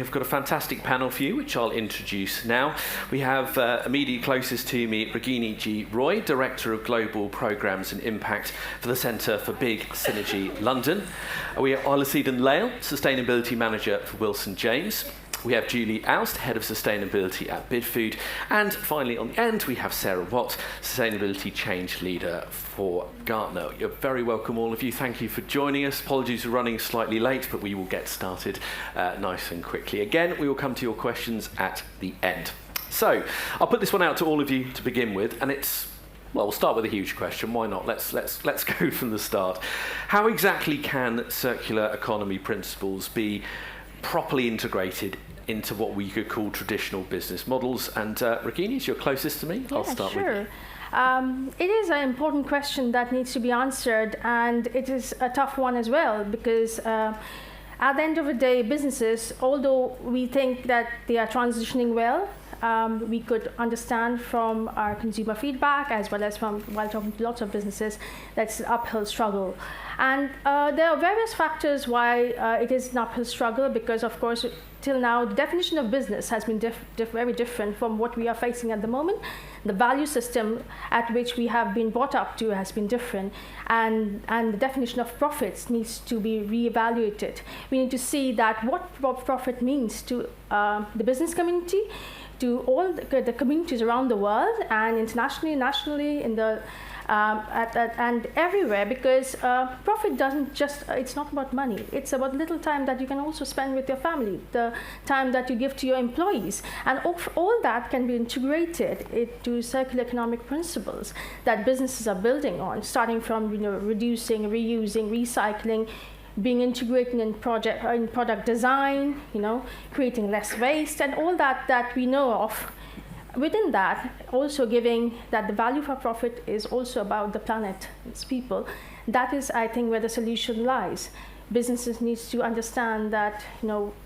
have got a fantastic panel for you, which I'll introduce now. We have immediately closest to me, Ragini G. Roy, Director of Global Programmes and Impact for the Centre for Big Synergy London. We have Oleseaden Lale, Sustainability Manager for Wilson James. We have Julie Owst, Head of Sustainability at Bidfood. And finally, on the end, we have Sarah Watt, Sustainability Change Leader for Gartner. You're very welcome, all of you. Thank you for joining us. Apologies for running slightly late, but we will get started nice and quickly. Again, we will come to your questions at the end. So, I'll put this one out to all of you to begin with, and it's, well, we'll start with a huge question. Why not? Let's go from the start. How exactly can circular economy principles be properly integrated into what we could call traditional business models? And Ragini, you're closest to me. I'll start with you. It is an important question that needs to be answered, and it is a tough one as well, because at the end of the day, businesses, although we think that they are transitioning well, we could understand from our consumer feedback as well as from while talking to lots of businesses, that's an uphill struggle. And there are various factors why it is an uphill struggle, because of course till now the definition of business has been very different from what we are facing at the moment. The value system at which we have been brought up to has been different, and the definition of profits needs to be reevaluated. We need to see that what profit means to the business community, to all the communities around the world, and internationally, nationally, in the and everywhere, because profit doesn't just, it's not about money, it's about little time that you can also spend with your family, the time that you give to your employees, and all that can be integrated into circular economic principles that businesses are building on, starting from reducing, reusing, recycling, being integrated in product design, creating less waste, and all that we know of. Within that, also giving that the value for profit is also about the planet, its people. That is, I think, where the solution lies. Businesses need to understand that,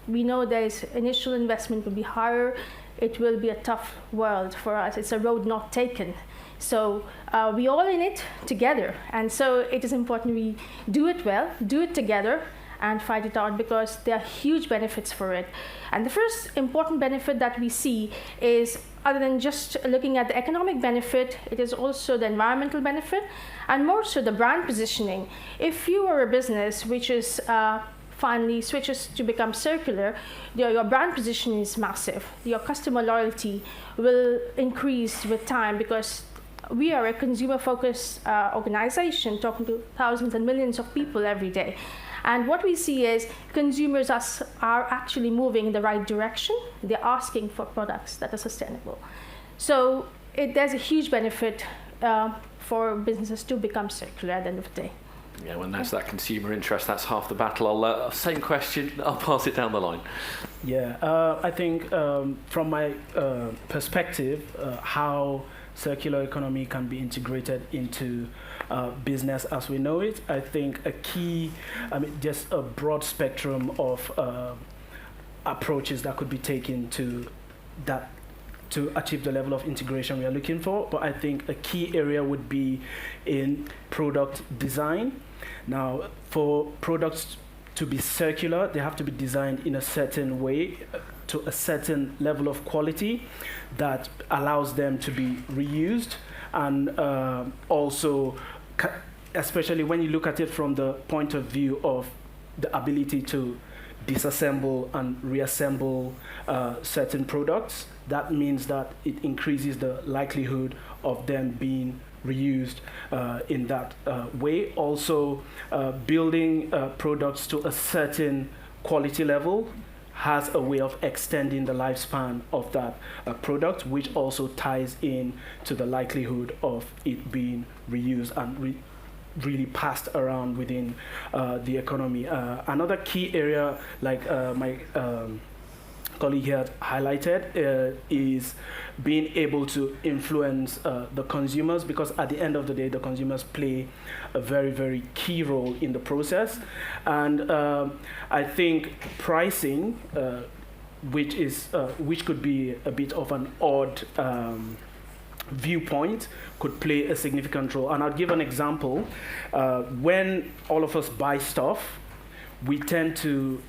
we know there's initial investment will be higher. It will be a tough world for us. It's a road not taken. So we all in it together. And so it is important we do it well, do it together, and fight it out, because there are huge benefits for it. And the first important benefit that we see is, other than just looking at the economic benefit, it is also the environmental benefit, and more so the brand positioning. If you are a business which is finally switches to become circular, your brand positioning is massive. Your customer loyalty will increase with time, because we are a consumer-focused organization talking to thousands and millions of people every day. And what we see is consumers are actually moving in the right direction. They're asking for products that are sustainable. So there's a huge benefit for businesses to become circular at the end of the day. Yeah, when there's that consumer interest, that's half the battle. Same question, I'll pass it down the line. Yeah, I think from my perspective, how circular economy can be integrated into business as we know it. I think just a broad spectrum of approaches that could be taken to achieve the level of integration we are looking for. But I think a key area would be in product design. Now, for products to be circular, they have to be designed in a certain way to a certain level of quality that allows them to be reused, and also, especially when you look at it from the point of view of the ability to disassemble and reassemble certain products, that means that it increases the likelihood of them being reused in that way. Also, building products to a certain quality level has a way of extending the lifespan of that product, which also ties in to the likelihood of it being reused and really passed around within the economy. Another key area, like my colleague here highlighted, is being able to influence the consumers, because at the end of the day, the consumers play a very, very key role in the process. And I think pricing, which could be a bit of an odd viewpoint, could play a significant role. And I'll give an example. When all of us buy stuff, we tend to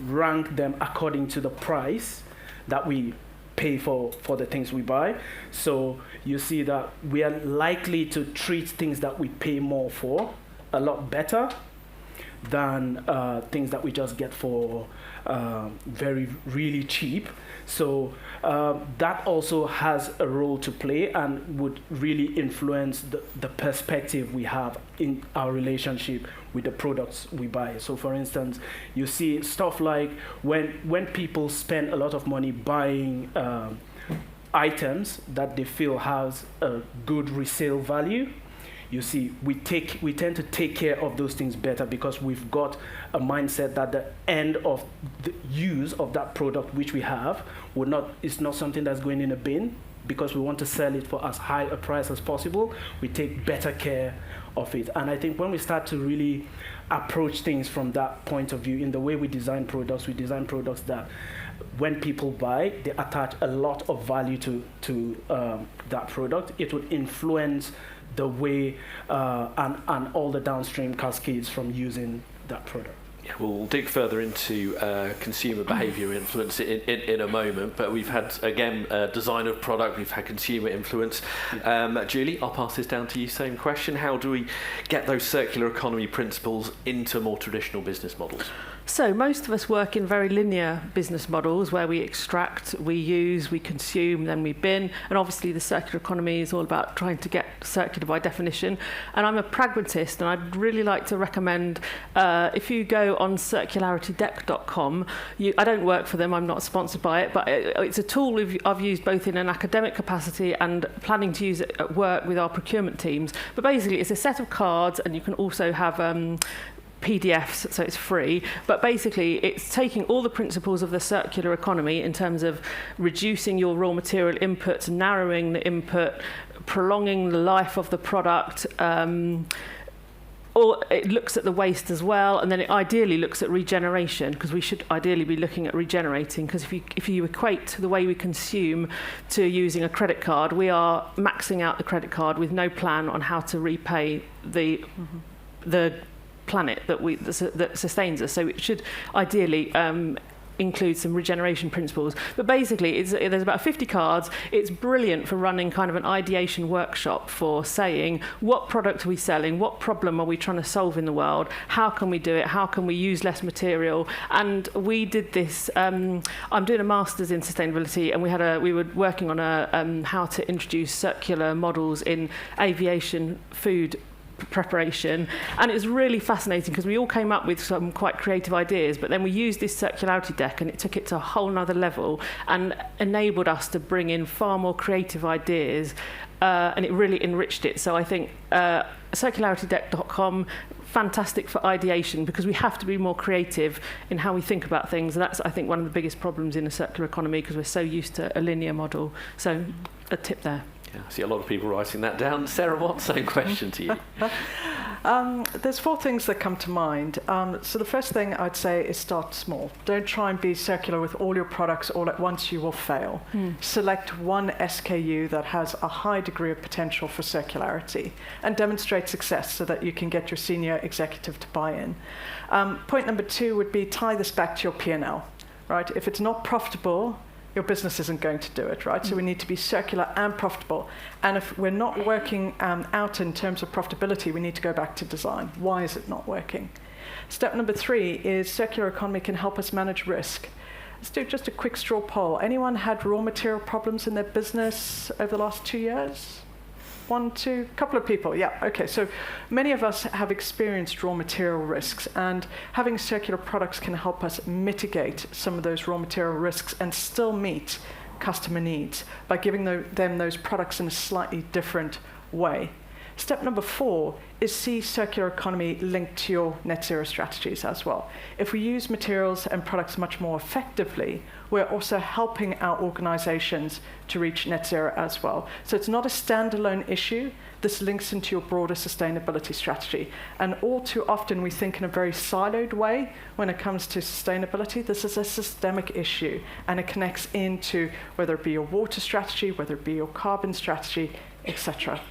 rank them according to the price that we pay for the things we buy. So you see that we are likely to treat things that we pay more for a lot better than things that we just get for really cheap. So that also has a role to play and would really influence the perspective we have in our relationship with the products we buy. So for instance, you see stuff like when people spend a lot of money buying items that they feel has a good resale value, you see, we tend to take care of those things better because we've got a mindset that the end of the use of that product which we have is not something that's going in a bin, because we want to sell it for as high a price as possible. We take better care of it. And I think when we start to really approach things from that point of view, in the way we design products that when people buy, they attach a lot of value to that product. It would influence the way and all the downstream cascades from using that product. Yeah, we'll dig further into consumer behaviour influence in a moment, but we've had, again, design of product, we've had consumer influence. Julie, I'll pass this down to you, same question. How do we get those circular economy principles into more traditional business models? So most of us work in very linear business models where we extract, we use, we consume, then we bin. And obviously the circular economy is all about trying to get circular by definition. And I'm a pragmatist, and I'd really like to recommend, if you go on circularitydeck.com, I don't work for them, I'm not sponsored by it, but it's a tool I've used both in an academic capacity and planning to use it at work with our procurement teams. But basically it's a set of cards, and you can also have PDFs, so it's free, but basically it's taking all the principles of the circular economy in terms of reducing your raw material inputs, narrowing the input, prolonging the life of the product, or it looks at the waste as well, and then it ideally looks at regeneration, because we should ideally be looking at regenerating, because if you equate the way we consume to using a credit card, we are maxing out the credit card with no plan on how to repay the planet that sustains us. So it should ideally include some regeneration principles. But basically, there's about 50 cards. It's brilliant for running kind of an ideation workshop for saying, what product are we selling? What problem are we trying to solve in the world? How can we do it? How can we use less material? And we did this. I'm doing a master's in sustainability, and we were working on how to introduce circular models in aviation food preparation, and it was really fascinating because we all came up with some quite creative ideas, but then we used this circularity deck and it took it to a whole nother level and enabled us to bring in far more creative ideas, and it really enriched it. So I think circularitydeck.com, fantastic for ideation, because we have to be more creative in how we think about things, and that's, I think, one of the biggest problems in a circular economy, because we're so used to a linear model. So a tip there. Yeah, I see a lot of people writing that down. Sarah Watt, same question to you. There's 4 things that come to mind. So the first thing I'd say is start small. Don't try and be circular with all your products all at once, you will fail. Select one SKU that has a high degree of potential for circularity and demonstrate success so that you can get your senior executive to buy in. Point number 2 would be tie this back to your P&L, right? If it's not profitable, your business isn't going to do it, right? So we need to be circular and profitable. And if we're not working out in terms of profitability, we need to go back to design. Why is it not working? Step number 3 is circular economy can help us manage risk. Let's do just a quick straw poll. Anyone had raw material problems in their business over the last 2 years? 1, 2, couple of people, yeah, okay. So many of us have experienced raw material risks, and having circular products can help us mitigate some of those raw material risks and still meet customer needs by giving them those products in a slightly different way. Step number 4 is see circular economy linked to your net zero strategies as well. If we use materials and products much more effectively, we're also helping our organizations to reach net zero as well. So it's not a standalone issue. This links into your broader sustainability strategy. And all too often we think in a very siloed way when it comes to sustainability. This is a systemic issue, and it connects into whether it be your water strategy, whether it be your carbon strategy, etc.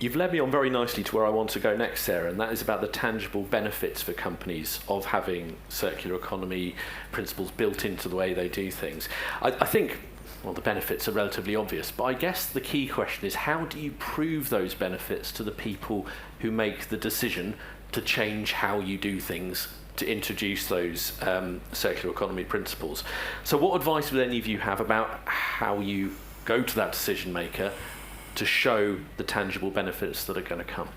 You've led me on very nicely to where I want to go next, Sarah, and that is about the tangible benefits for companies of having circular economy principles built into the way they do things. I think, well, the benefits are relatively obvious, but I guess the key question is, how do you prove those benefits to the people who make the decision to change how you do things, to introduce those circular economy principles? So what advice would any of you have about how you go to that decision maker to show the tangible benefits that are going to come?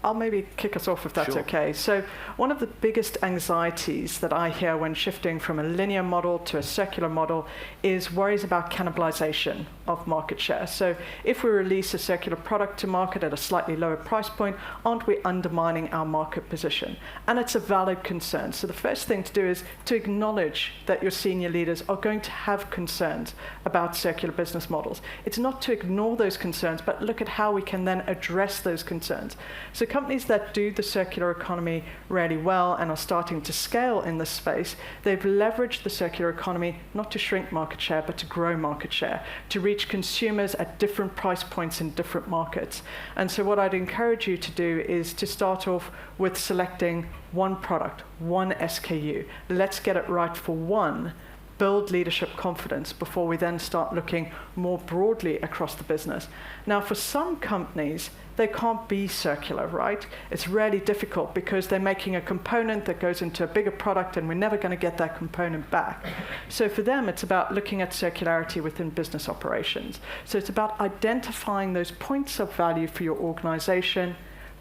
I'll maybe kick us off if that's Sure. okay. So one of the biggest anxieties that I hear when shifting from a linear model to a circular model is worries about cannibalization of market share. So if we release a circular product to market at a slightly lower price point, aren't we undermining our market position? And it's a valid concern. So the first thing to do is to acknowledge that your senior leaders are going to have concerns about circular business models. It's not to ignore those concerns, but look at how we can then address those concerns. So companies that do the circular economy really well and are starting to scale in this space, they've leveraged the circular economy not to shrink market share, but to grow market share, to reach consumers at different price points in different markets. And so what I'd encourage you to do is to start off with selecting one product, one SKU. Let's get it right for one. Build leadership confidence before we then start looking more broadly across the business. Now, for some companies, they can't be circular, right? It's really difficult because they're making a component that goes into a bigger product and we're never going to get that component back. So for them, it's about looking at circularity within business operations. So it's about identifying those points of value for your organization,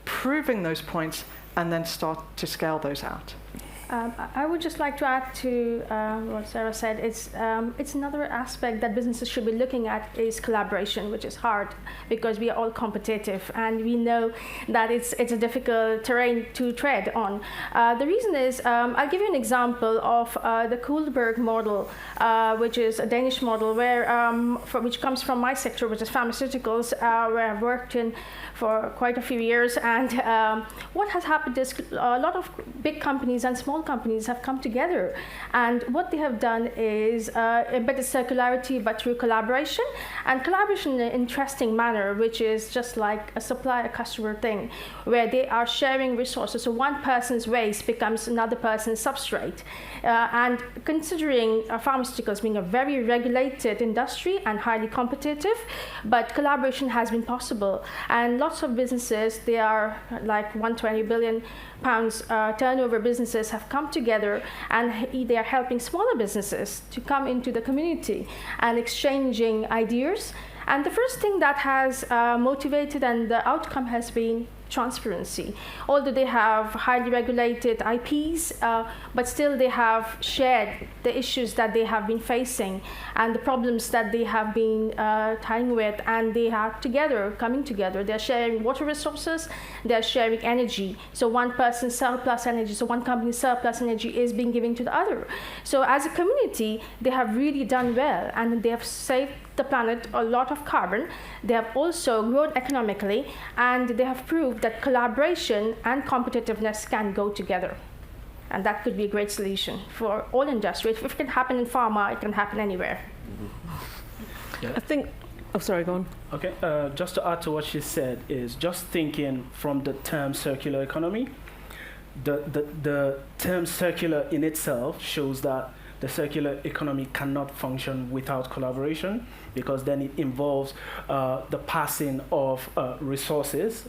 proving those points, and then start to scale those out. I would just like to add to what Sarah said. It's another aspect that businesses should be looking at is collaboration, which is hard because we are all competitive and we know that it's a difficult terrain to tread on. The reason is, I'll give you an example of the Kohlberg model, which is a Danish model which comes from my sector, which is pharmaceuticals, where I've worked in for quite a few years. And what has happened is a lot of big companies and small companies have come together, and what they have done is embedded circularity but through collaboration, and collaboration in an interesting manner, which is just like a supplier-customer thing, where they are sharing resources. So one person's waste becomes another person's substrate. And considering pharmaceuticals being a very regulated industry and highly competitive, but collaboration has been possible. And lots of businesses, they are like 120 billion pounds turnover businesses, have come together and they are helping smaller businesses to come into the community and exchanging ideas. And the first thing that has motivated and the outcome has been transparency. Although they have highly regulated IPs, but still they have shared the issues that they have been facing and the problems that they have been tying with, and they are coming together. They're sharing water resources, they're sharing energy. So one person's surplus energy, so one company's surplus energy is being given to the other. So as a community, they have really done well, and they have saved the planet a lot of carbon. They have also grown economically, and they have proved that collaboration and competitiveness can go together. And that could be a great solution for all industries. If it can happen in pharma, it can happen anywhere. Yeah. I think, oh, sorry, go on. Okay, just to add to what she said is just thinking from the term circular economy. The term circular in itself shows that the circular economy cannot function without collaboration, because then it involves the passing of resources,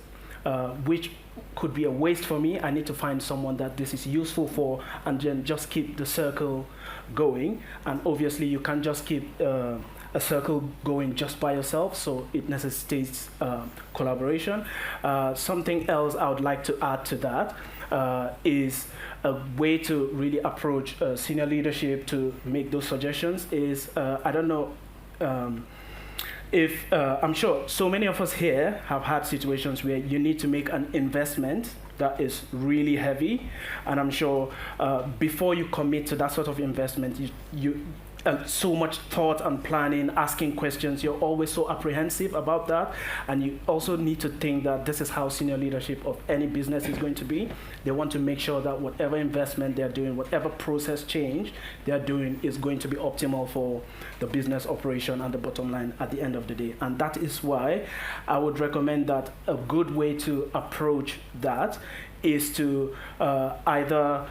which could be a waste for me. I need to find someone that this is useful for, and then just keep the circle going. And obviously you can't just keep a circle going just by yourself, so it necessitates collaboration. Something else I would like to add to that is a way to really approach senior leadership to make those suggestions is, I don't know if, I'm sure so many of us here have had situations where you need to make an investment that is really heavy, and I'm sure before you commit to that sort of investment, so much thought and planning, asking questions. You're always so apprehensive about that. And you also need to think that this is how senior leadership of any business is going to be. They want to make sure that whatever investment they're doing, whatever process change they're doing is going to be optimal for the business operation and the bottom line at the end of the day. And that is why I would recommend that a good way to approach that is to either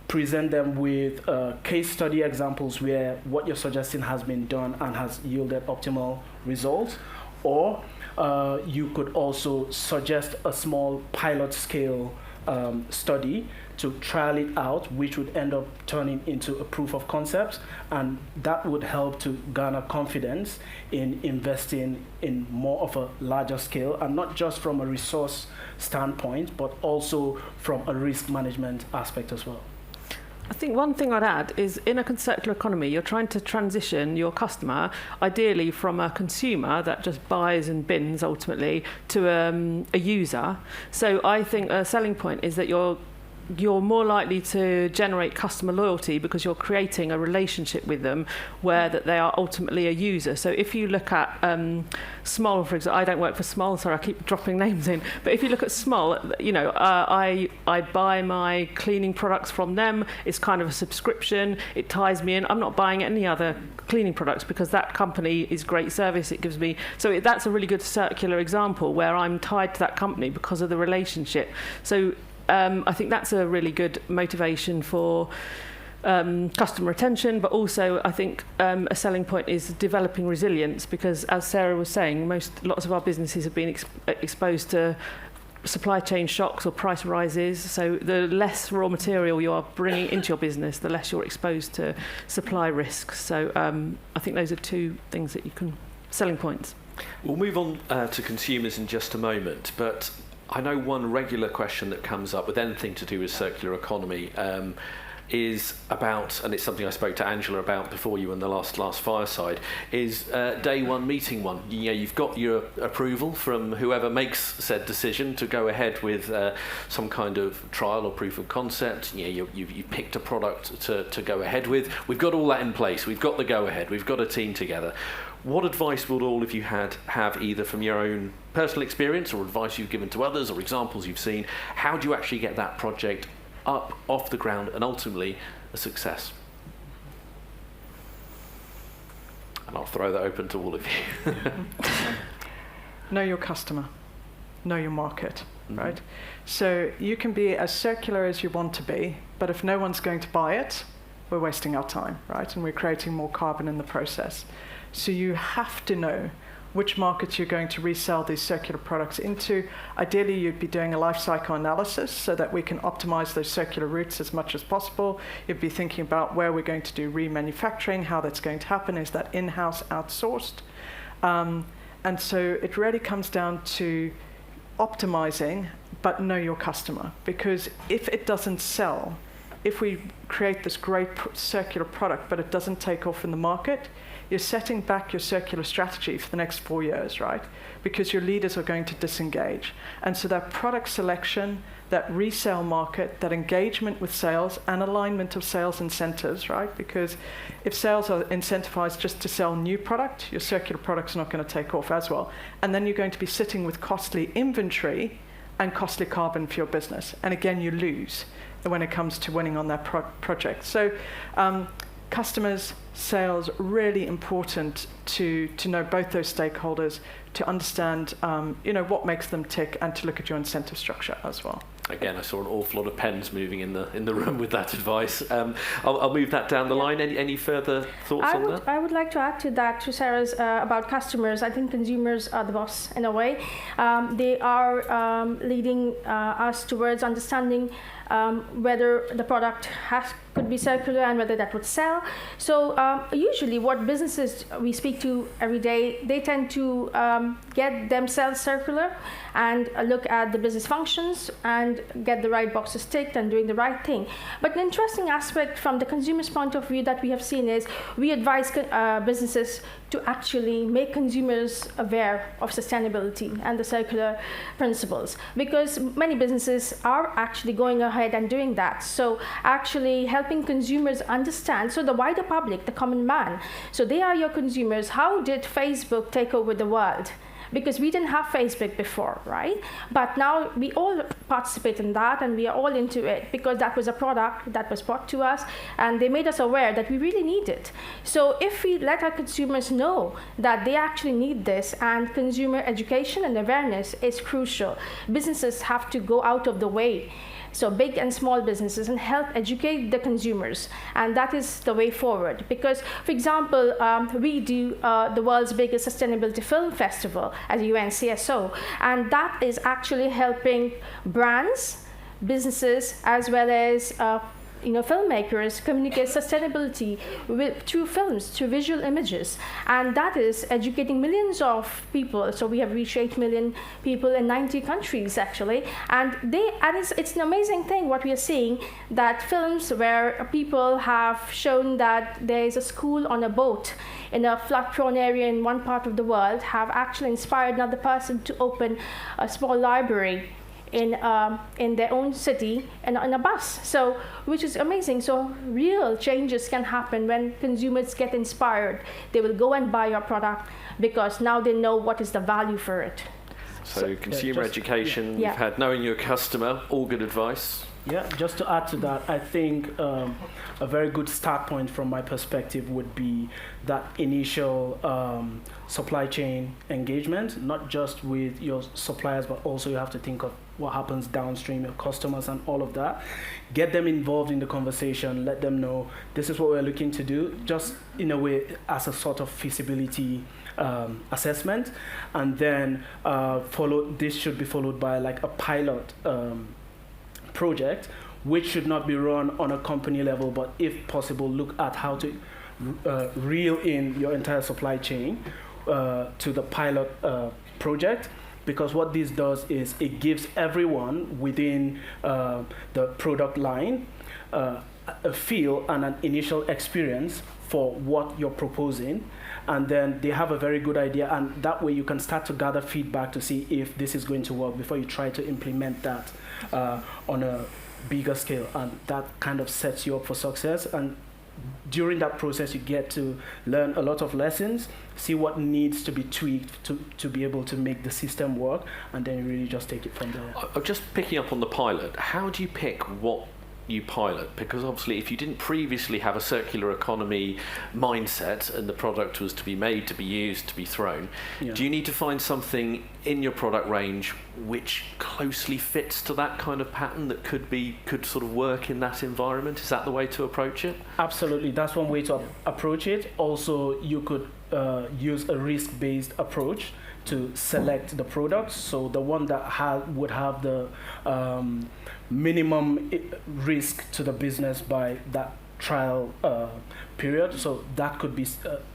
present them with case study examples where what you're suggesting has been done and has yielded optimal results, or you could also suggest a small pilot scale study to trial it out, which would end up turning into a proof of concept, and that would help to garner confidence in investing in more of a larger scale, and not just from a resource standpoint, but also from a risk management aspect as well. I think one thing I'd add is in a circular economy, you're trying to transition your customer, ideally from a consumer that just buys and bins ultimately, to a user. So I think a selling point is that you're more likely to generate customer loyalty because you're creating a relationship with them where that they are ultimately a user. So if you look at Smol, for example, I don't work for Smol, sorry, I keep dropping names in, but if you look at Smol, you know, I buy my cleaning products from them. It's kind of a subscription. It ties me in. I'm not buying any other cleaning products because that company is great service. It gives me, so that's a really good circular example where I'm tied to that company because of the relationship. So I think that's a really good motivation for customer retention, but also I think a selling point is developing resilience, because as Sarah was saying, lots of our businesses have been exposed to supply chain shocks or price rises. So the less raw material you are bringing into your business, the less you're exposed to supply risks. So I think those are two things that you can, selling points. We'll move on to consumers in just a moment, but I know one regular question that comes up with anything to do with circular economy is about, and it's something I spoke to Angela about before you in the last fireside, is day one, meeting one. You know, you've got your approval from whoever makes said decision to go ahead with some kind of trial or proof of concept. You know, you've picked a product to go ahead with. We've got all that in place. We've got the go ahead. We've got a team together. What advice would all of you have either from your own personal experience or advice you've given to others or examples you've seen? How do you actually get that project up off the ground and ultimately a success? And I'll throw that open to all of you. Know your customer, know your market, right? So you can be as circular as you want to be, but if no one's going to buy it, we're wasting our time, right? And we're creating more carbon in the process. So you have to know which markets you're going to resell these circular products into. Ideally, you'd be doing a life cycle analysis so that we can optimize those circular routes as much as possible. You'd be thinking about where we're going to do remanufacturing, how that's going to happen. Is that in-house, outsourced? And so it really comes down to optimizing, but know your customer. Because if it doesn't sell, if we create this great circular product, but it doesn't take off in the market, you're setting back your circular strategy for the next 4 years, right? Because your leaders are going to disengage. And so that product selection, that resale market, that engagement with sales and alignment of sales incentives, right? Because if sales are incentivized just to sell new product, your circular product's not going to take off as well. And then you're going to be sitting with costly inventory and costly carbon for your business. And again, you lose when it comes to winning on that project. So customers, sales, really important to know both those stakeholders, to understand what makes them tick, and to look at your incentive structure as well. Again, I saw an awful lot of pens moving in the room with that advice. I'll move that down the line. Any further thoughts on that? I would like to add to that, to Sarah's about customers. I think consumers are the boss in a way. They are leading us towards understanding whether the product could be circular and whether that would sell. So usually what businesses we speak to every day, they tend to get themselves circular and look at the business functions and get the right boxes ticked and doing the right thing. But an interesting aspect from the consumer's point of view that we have seen is we advise businesses to actually make consumers aware of sustainability and the circular principles, because many businesses are actually going ahead and doing that. So actually helping consumers understand, so the wider public, the common man. So they are your consumers. How did Facebook take over the world? Because we didn't have Facebook before, right? But now we all participate in that, and we are all into it because that was a product that was brought to us, and they made us aware that we really need it. So if we let our consumers know that they actually need this, and consumer education and awareness is crucial. Businesses have to go out of the way, so big and small businesses, and help educate the consumers. And that is the way forward. Because, for example, we do the world's biggest sustainability film festival as UNCSO. And that is actually helping brands, businesses, as well as filmmakers communicate sustainability through films, through visual images, and that is educating millions of people. So we have reached 8 million people in 90 countries actually, and it's an amazing thing what we are seeing, that films where people have shown that there is a school on a boat in a flood-prone area in one part of the world have actually inspired another person to open a small library in their own city and on a bus, so which is amazing. So real changes can happen when consumers get inspired. They will go and buy your product because now they know what is the value for it. So consumer education, you've had knowing your customer, all good advice. Yeah, just to add to that, I think a very good start point from my perspective would be that initial supply chain engagement, not just with your suppliers, but also you have to think of what happens downstream, your customers and all of that. Get them involved in the conversation, let them know this is what we're looking to do, just in a way as a sort of feasibility assessment. And then this should be followed by like a pilot project, which should not be run on a company level, but if possible, look at how to reel in your entire supply chain to the pilot project. Because what this does is it gives everyone within the product line a feel and an initial experience for what you're proposing, and then they have a very good idea, and that way you can start to gather feedback to see if this is going to work before you try to implement that on a bigger scale, and that kind of sets you up for success. And during that process you get to learn a lot of lessons, see what needs to be tweaked to be able to make the system work, and then you really just take it from there. Just picking up on the pilot, how do you pick what you pilot? Because obviously if you didn't previously have a circular economy mindset and the product was to be made, to be used, to be thrown, do you need to find something in your product range which closely fits to that kind of pattern that could sort of work in that environment? Is that the way to approach it? Absolutely, that's one way to approach it. Also, you could use a risk-based approach to select the products. So the one that would have the minimum risk to the business by that trial period. So that could be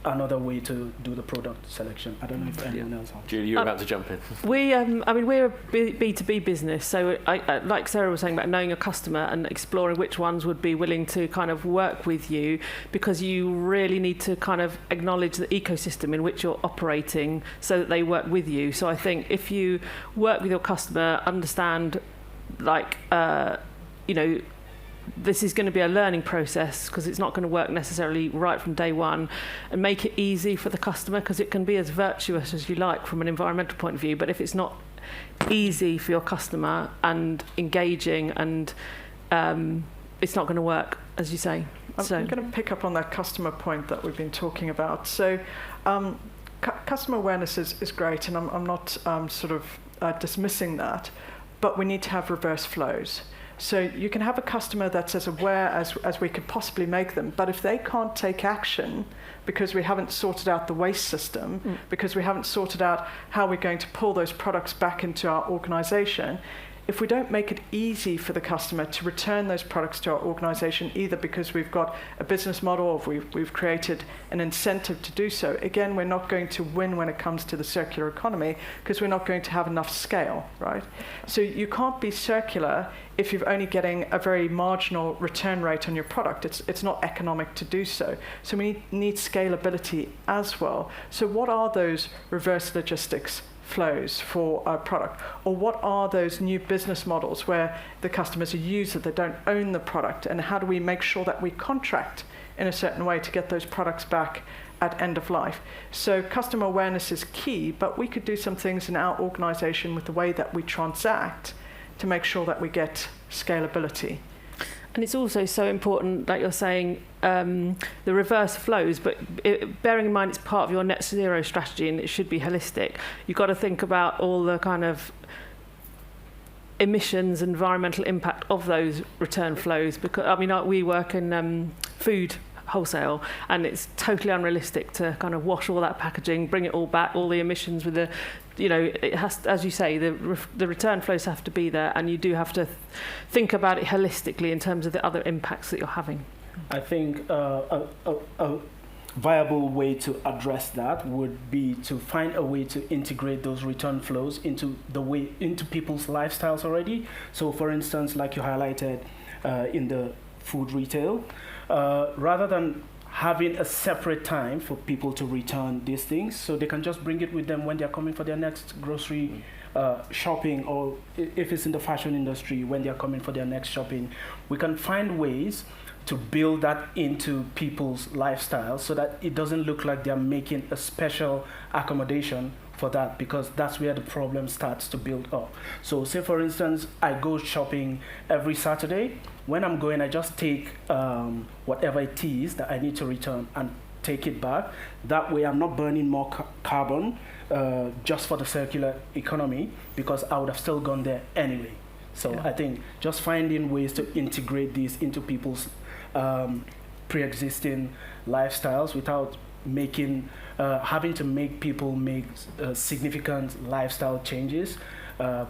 another way to do the product selection. I don't know if anyone else has. Julie, you're about to jump in. We're a B2B business, so I, like Sarah was saying about knowing your customer and exploring which ones would be willing to kind of work with you, because you really need to kind of acknowledge the ecosystem in which you're operating so that they work with you. So I think if you work with your customer, understand this is going to be a learning process, because it's not going to work necessarily right from day one, and make it easy for the customer, because it can be as virtuous as you like from an environmental point of view, but if it's not easy for your customer and engaging, and it's not going to work, as you say. I'm going to pick up on that customer point that we've been talking about. So customer awareness is great, and I'm not dismissing that, but we need to have reverse flows. So you can have a customer that's as aware as we could possibly make them, but if they can't take action because we haven't sorted out the waste system, because we haven't sorted out how we're going to pull those products back into our organization, if we don't make it easy for the customer to return those products to our organization, either because we've got a business model or we've created an incentive to do so, again, we're not going to win when it comes to the circular economy, because we're not going to have enough scale, right? So you can't be circular if you're only getting a very marginal return rate on your product. It's not economic to do so. So we need scalability as well. So what are those reverse logistics flows for our product? Or what are those new business models where the customer's a user, they don't own the product, and how do we make sure that we contract in a certain way to get those products back at end of life. So customer awareness is key, but we could do some things in our organization with the way that we transact to make sure that we get scalability. And it's also so important, like you're saying, the reverse flows, but bearing in mind it's part of your net zero strategy and it should be holistic. You've got to think about all the kind of emissions, environmental impact of those return flows. Because I mean, we work in food wholesale, and it's totally unrealistic to kind of wash all that packaging, bring it all back, all the emissions with the, it has, as you say, the return flows have to be there, and you do have to think about it holistically in terms of the other impacts that you're having. I think a viable way to address that would be to find a way to integrate those return flows into people's lifestyles already. So, for instance, like you highlighted in the food retail, rather than having a separate time for people to return these things, so they can just bring it with them when they're coming for their next grocery shopping, or if it's in the fashion industry, when they're coming for their next shopping. We can find ways to build that into people's lifestyle so that it doesn't look like they're making a special accommodation for that, because that's where the problem starts to build up. So say, for instance, I go shopping every Saturday. When I'm going, I just take whatever it is that I need to return and take it back. That way I'm not burning more carbon just for the circular economy, because I would have still gone there anyway. So I think just finding ways to integrate these into people's pre-existing lifestyles without having to make people make significant lifestyle changes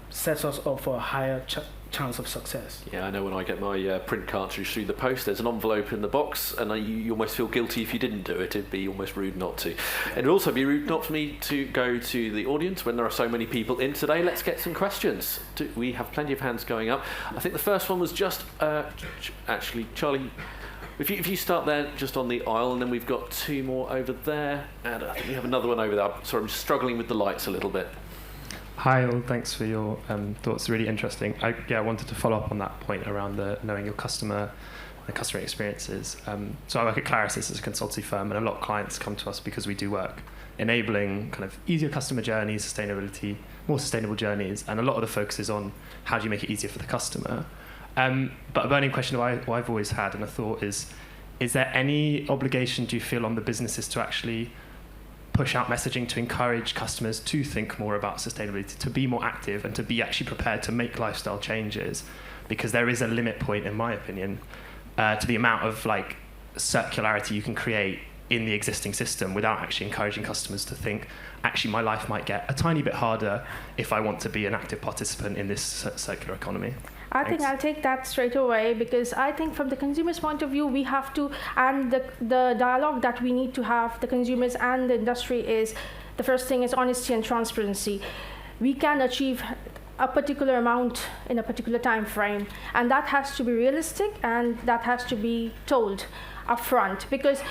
sets us up for a higher chance of success. Yeah, I know when I get my print cartridge through the post, there's an envelope in the box, and you almost feel guilty if you didn't do it. It'd be almost rude not to. And it'd also be rude not for me to go to the audience when there are so many people in today. Let's get some questions. We have plenty of hands going up. I think the first one was just, actually, Charlie, if you start there, just on the aisle, and then we've got two more over there, and I think we have another one over there. Sorry, I'm struggling with the lights a little bit. Hi all, thanks for your thoughts, really interesting. I wanted to follow up on that point around knowing your customer and customer experiences. So I work at Clarisis as a consultancy firm, and a lot of clients come to us because we do work enabling kind of easier customer journeys, sustainability, more sustainable journeys, and a lot of the focus is on how do you make it easier for the customer. But a burning question that I've always had, and a thought is there any obligation do you feel on the businesses to actually push out messaging to encourage customers to think more about sustainability, to be more active, and to be actually prepared to make lifestyle changes? Because there is a limit point, in my opinion, to the amount of like circularity you can create in the existing system without actually encouraging customers to think, actually my life might get a tiny bit harder if I want to be an active participant in this circular economy. I think I'll take that straight away, because I think from the consumer's point of view, we have to, and the dialogue that we need to have, the consumers and the industry, is the first thing is honesty and transparency. We can achieve a particular amount in a particular time frame, and that has to be realistic, and that has to be told upfront, because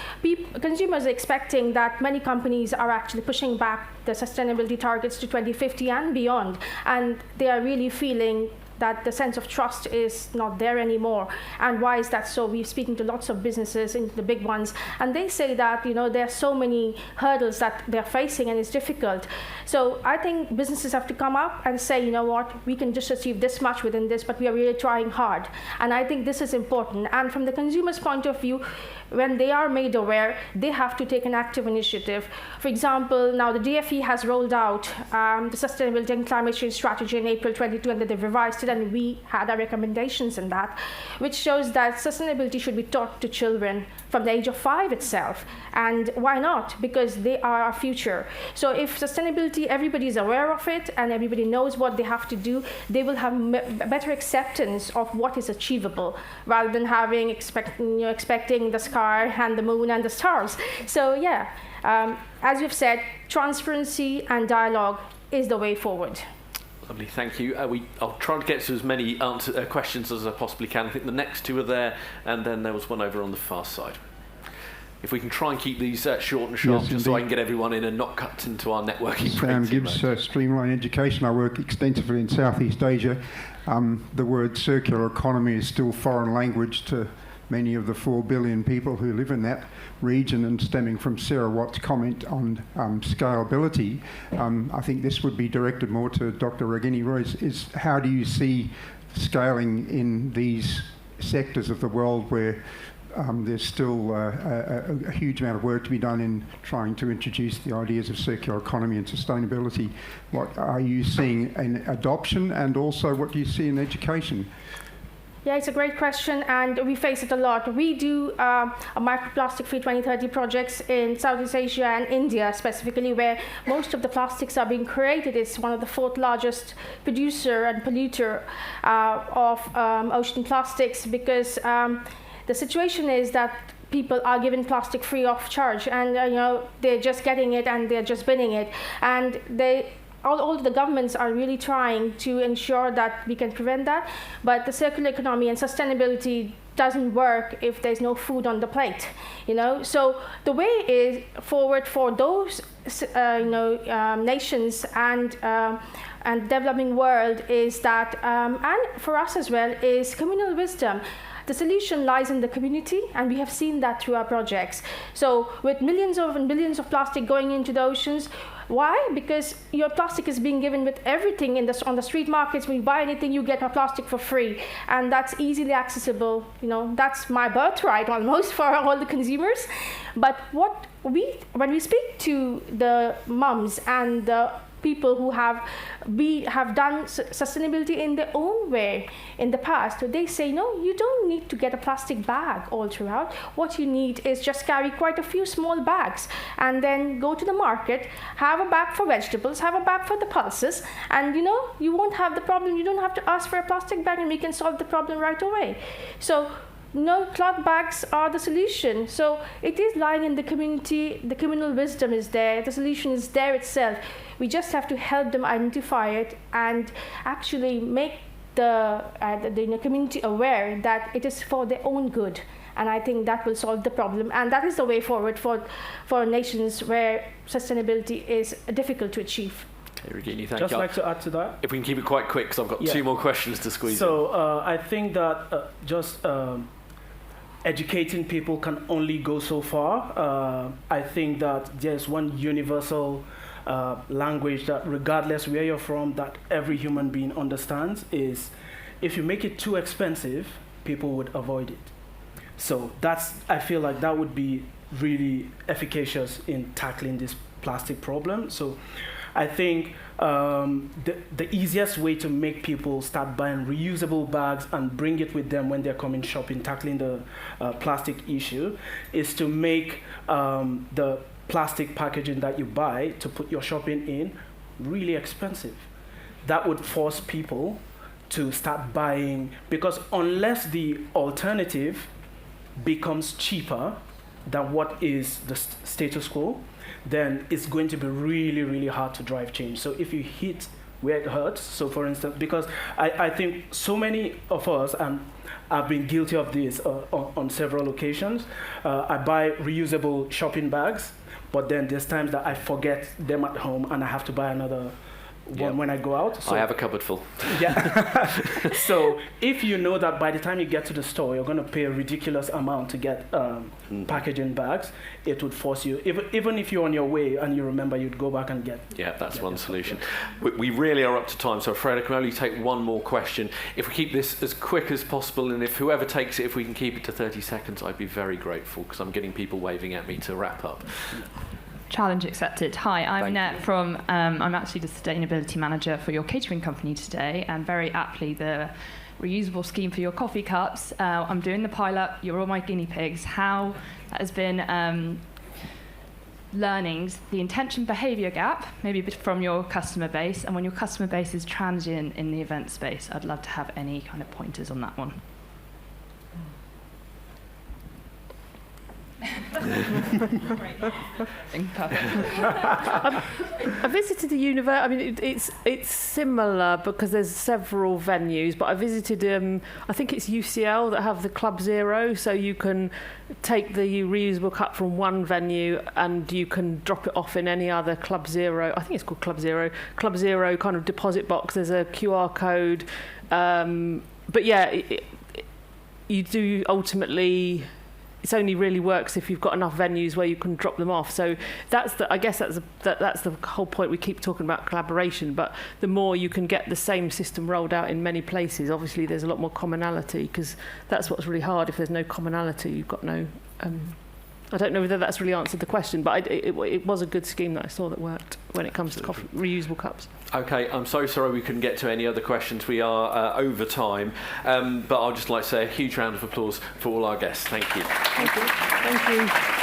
consumers are expecting that many companies are actually pushing back the sustainability targets to 2050 and beyond, and they are really feeling that the sense of trust is not there anymore. And why is that so? We're speaking to lots of businesses, the big ones, and they say that there are so many hurdles that they're facing, and it's difficult. So I think businesses have to come up and say, you know what, we can just achieve this much within this, but we are really trying hard. And I think this is important. And from the consumer's point of view, when they are made aware, they have to take an active initiative. For example, now the DFE has rolled out the Sustainability and Climate Change Strategy in April 22, and they've revised it, and we had our recommendations in that, which shows that sustainability should be taught to children from the age of 5 itself. And why not? Because they are our future. So if sustainability, everybody is aware of it, and everybody knows what they have to do, they will have better acceptance of what is achievable, rather than having expecting the sky and the moon and the stars. So as you've said, transparency and dialogue is the way forward. Lovely, thank you. I'll try to get to as many questions as I possibly can. I think the next two are there, and then there was one over on the far side. If we can try and keep these short and sharp, just so I can get everyone in and not cut into our networking. Sam Gibbs, Streamline Education. I work extensively in Southeast Asia. The word circular economy is still foreign language to many of the 4 billion people who live in that region, and stemming from Sarah Watt's comment on scalability, I think this would be directed more to Dr. Ragini. Is how do you see scaling in these sectors of the world where there's still a huge amount of work to be done in trying to introduce the ideas of circular economy and sustainability? What are you seeing in adoption, and also what do you see in education? Yeah, it's a great question, and we face it a lot. We do a microplastic-free 2030 projects in Southeast Asia and India specifically, where most of the plastics are being created. It's one of the 4th largest producer and polluter of ocean plastics, because the situation is that people are given plastic free of charge, and they're just getting it and they're just binning it, and all the governments are really trying to ensure that we can prevent that, but the circular economy and sustainability doesn't work if there's no food on the plate, So the way is forward for those nations and developing world is that, and for us as well, is communal wisdom. The solution lies in the community, and we have seen that through our projects. So with millions and billions of plastic going into the oceans, why? Because your plastic is being given with everything on the street markets. When you buy anything, you get a plastic for free, and that's easily accessible. That's my birthright almost for all the consumers. But when we speak to the mums and the people who have done sustainability in their own way in the past, they say, no, you don't need to get a plastic bag all throughout. What you need is just carry quite a few small bags, and then go to the market, have a bag for vegetables, have a bag for the pulses, and you won't have the problem. You don't have to ask for a plastic bag, and we can solve the problem right away. So no, cloth bags are the solution. So it is lying in the community. The communal wisdom is there. The solution is there itself. We just have to help them identify it and actually make the community aware that it is for their own good. And I think that will solve the problem. And that is the way forward for nations where sustainability is difficult to achieve. Hey, Ragini, thank Just you. like to add to that. If we can keep it quite quick, because I've got 2 more questions to squeeze in. So I think that educating people can only go so far. I think that there's one universal language that, regardless where you're from, that every human being understands, is if you make it too expensive, people would avoid it. So I feel like that would be really efficacious in tackling this plastic problem. So I think the easiest way to make people start buying reusable bags and bring it with them when they're coming shopping, tackling the plastic issue, is to make the plastic packaging that you buy to put your shopping in really expensive. That would force people to start buying, because unless the alternative becomes cheaper than what is the status quo, then it's going to be really, really hard to drive change. So if you hit where it hurts, so for instance, because I think so many of us, and I've been guilty of this on several occasions, I buy reusable shopping bags, but then there's times that I forget them at home and I have to buy another one when I go out. So, I have a cupboard full. Yeah. So if you know that by the time you get to the store, you're going to pay a ridiculous amount to get packaging bags, it would force you, even if you're on your way and you remember, you'd go back and get. Yeah, that's one solution. We really are up to time, so afraid I can only take one more question. If we keep this as quick as possible, and if whoever takes it, if we can keep it to 30 seconds, I'd be very grateful, because I'm getting people waving at me to wrap up. Challenge accepted. Hi, I'm Net from, I'm actually the sustainability manager for your catering company today, and very aptly the reusable scheme for your coffee cups. I'm doing the pilot, you're all my guinea pigs. How that has been learnings, the intention behaviour gap, maybe from your customer base, and when your customer base is transient in the event space. I'd love to have any kind of pointers on that one. I visited the university. I mean, it's similar because there's several venues, but I visited. I think it's UCL that have the Club Zero, so you can take the reusable cup from one venue and you can drop it off in any other Club Zero. I think it's called Club Zero. Club Zero kind of deposit box. There's a QR code, but yeah. you do ultimately, it only really works if you've got enough venues where you can drop them off. So that's the whole point. We keep talking about collaboration, but the more you can get the same system rolled out in many places, obviously there's a lot more commonality, because that's what's really hard. If there's no commonality, you've got no... I don't know whether that's really answered the question, but it was a good scheme that I saw that worked when it comes to reusable cups. Okay, I'm so sorry we couldn't get to any other questions. We are over time, but I'd just like to say a huge round of applause for all our guests. Thank you. Thank you. Thank you.